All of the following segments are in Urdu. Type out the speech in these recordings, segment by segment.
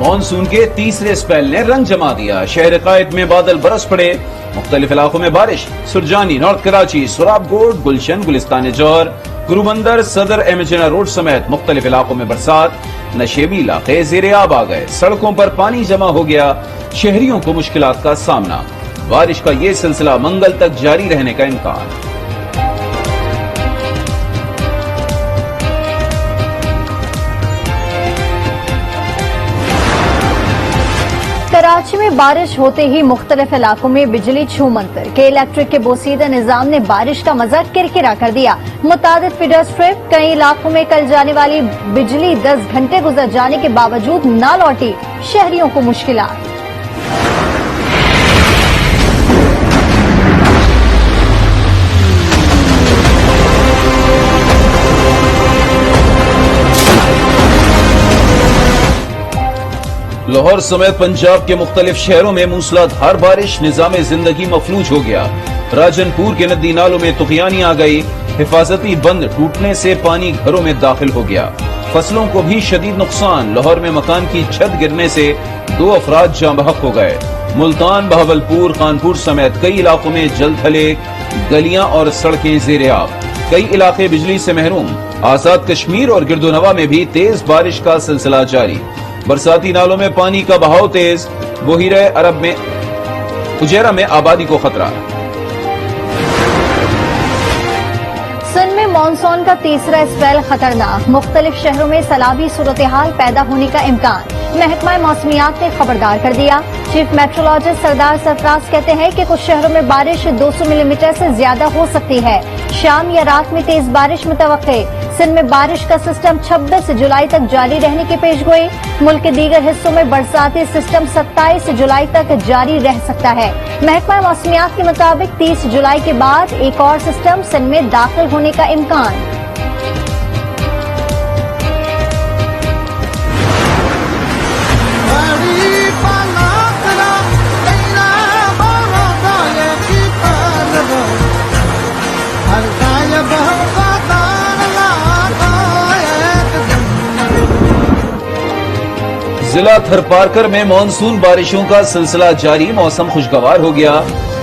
مانسون کے تیسرے اسپیل نے رنگ جما دیا. شہر قائد میں بادل برس پڑے. مختلف علاقوں میں بارش. سرجانی، نارتھ کراچی، سوراب گوڈ، گلشن، گلستان جوہر، گرو مندر، صدر ایمجنا روڈ سمیت مختلف علاقوں میں برسات. نشیبی علاقے زیر آب آ گئے. سڑکوں پر پانی جمع ہو گیا. شہریوں کو مشکلات کا سامنا. بارش کا یہ سلسلہ منگل تک جاری رہنے کا امکان. کراچی میں بارش ہوتے ہی مختلف علاقوں میں بجلی چھو منتر کے الیکٹرک کے بوسیدہ نظام نے بارش کا مزہ کرکرا کر دیا. متعدد فیڈر سٹرپ. کئی علاقوں میں کل جانے والی بجلی 10 گھنٹے گزر جانے کے باوجود نہ لوٹی. شہریوں کو مشکلات. لاہور سمیت پنجاب کے مختلف شہروں میں موسلادھار بارش. نظام زندگی مفلوج ہو گیا. راجن پور کے ندی نالوں میں طغیانی آ گئی. حفاظتی بند ٹوٹنے سے پانی گھروں میں داخل ہو گیا. فصلوں کو بھی شدید نقصان. لاہور میں مکان کی چھت گرنے سے 2 افراد جاں بحق ہو گئے. ملتان، بہاولپور، کانپور سمیت کئی علاقوں میں جل تھلے. گلیاں اور سڑکیں زیر آب. کئی علاقے بجلی سے محروم. آزاد کشمیر اور گردونوا میں بھی تیز بارش کا سلسلہ جاری. برساتی نالوں میں پانی کا بہاؤ تیز. بحیرہ عرب میں فجیرہ میں آبادی کو خطرہ. سندھ میں مانسون کا تیسرا اسپیل خطرناک. مختلف شہروں میں سیلابی صورتحال پیدا ہونے کا امکان. محکمہ موسمیات نے خبردار کر دیا. چیف میٹرولوجسٹ سردار سرفراز کہتے ہیں کہ کچھ شہروں میں بارش 200 ملی میٹر سے زیادہ ہو سکتی ہے. شام یا رات میں تیز بارش متوقع. سندھ میں بارش کا سسٹم 26 جولائی تک جاری رہنے کی پیشگوئی. ملک کے دیگر حصوں میں برساتی سسٹم 27 جولائی تک جاری رہ سکتا ہے. محکمہ موسمیات کے مطابق 30 جولائی کے بعد ایک اور سسٹم سندھ میں داخل ہونے کا امکان. ضلع تھرپارکر میں مانسون بارشوں کا سلسلہ جاری. موسم خوشگوار ہو گیا.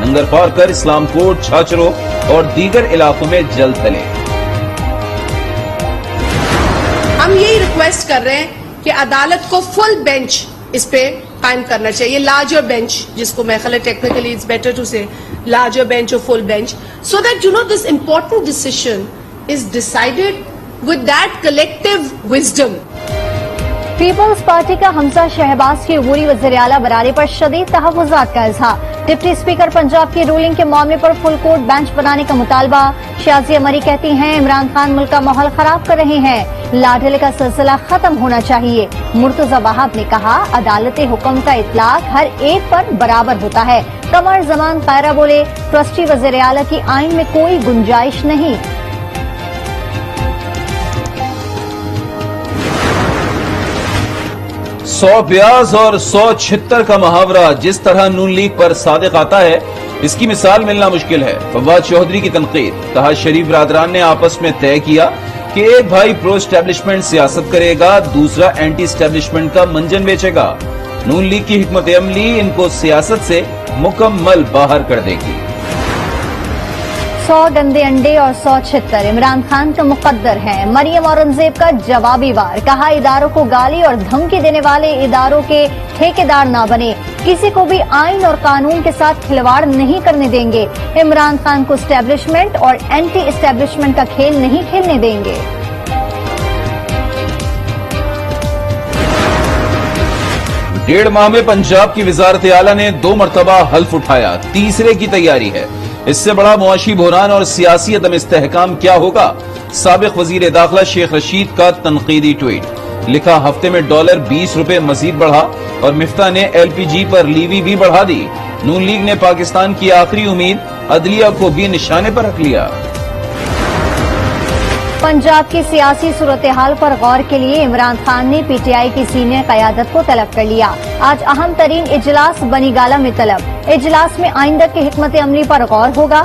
ننگر پارکر، اسلام کوٹ، چھاچرو اور دیگر علاقوں میں جل تھلے. ہم یہی ریکویسٹ کر رہے ہیں کہ عدالت کو فل بینچ اس پہ قائم کرنا چاہیے. لارجر بینچ، جس کو میں خیال ٹیکنیکلی اٹس بیٹر ٹو سے لارجر بینچ اور full bench, so that this important decision is decided with that collective wisdom. Peoples Party کا حمزہ شہباز کی عبوری وزیر اعلیٰ بنانے پر شدید تحفظات کا اظہار. ڈپٹی اسپیکر پنجاب کی رولنگ کے معاملے پر فل کورٹ بینچ بنانے کا مطالبہ. شازیہ مری کہتی ہیں عمران خان ملک کا ماحول خراب کر رہے ہیں. لاڈھلے کا سلسلہ ختم ہونا چاہیے. مرتضی وہاب نے کہا عدالت حکم کا اطلاق ہر ایک پر برابر ہوتا ہے. قمر زمان خیرہ بولے ٹرسٹی وزیر اعلیٰ کی آئین میں کوئی گنجائش نہیں. 100 پیاز اور 100 چھتر کا محاورہ جس طرح نون لیگ پر صادق آتا ہے اس کی مثال ملنا مشکل ہے. فواد چودھری کی تنقید. کہا شریف برادران نے آپس میں طے کیا کہ ایک بھائی پرو اسٹیبلشمنٹ سیاست کرے گا، دوسرا اینٹی اسٹیبلشمنٹ کا منجن بیچے گا. نون لیگ کی حکمت عملی ان کو سیاست سے مکمل باہر کر دے گی. 100 گندے انڈے اور 100 چھتر عمران خان کا مقدر ہے. مریم اورنگزیب کا جوابی وار. کہا اداروں کو گالی اور دھمکی دینے والے اداروں کے ٹھیکیدار نہ بنے. کسی کو بھی آئین اور قانون کے ساتھ کھلواڑ نہیں کرنے دیں گے. عمران خان کو اسٹیبلشمنٹ اور اینٹی اسٹیبلشمنٹ کا کھیل نہیں کھیلنے دیں گے. ڈیڑھ ماہ میں پنجاب کی وزارت اعلیٰ نے 2 مرتبہ حلف اٹھایا. تیسرے کی تیاری ہے. اس سے بڑا معاشی بحران اور سیاسی عدم استحکام کیا ہوگا؟ سابق وزیر داخلہ شیخ رشید کا تنقیدی ٹویٹ. لکھا ہفتے میں $20 مزید بڑھا اور مفتاح نے LPG پر لیوی بھی بڑھا دی. نون لیگ نے پاکستان کی آخری امید عدلیہ کو بھی نشانے پر رکھ لیا. پنجاب کی سیاسی صورتحال پر غور کے لیے عمران خان نے PTI کی سینئر قیادت کو طلب کر لیا. آج اہم ترین اجلاس بنی گالہ میں طلب. اجلاس میں آئندہ کی حکمت عملی پر غور ہوگا.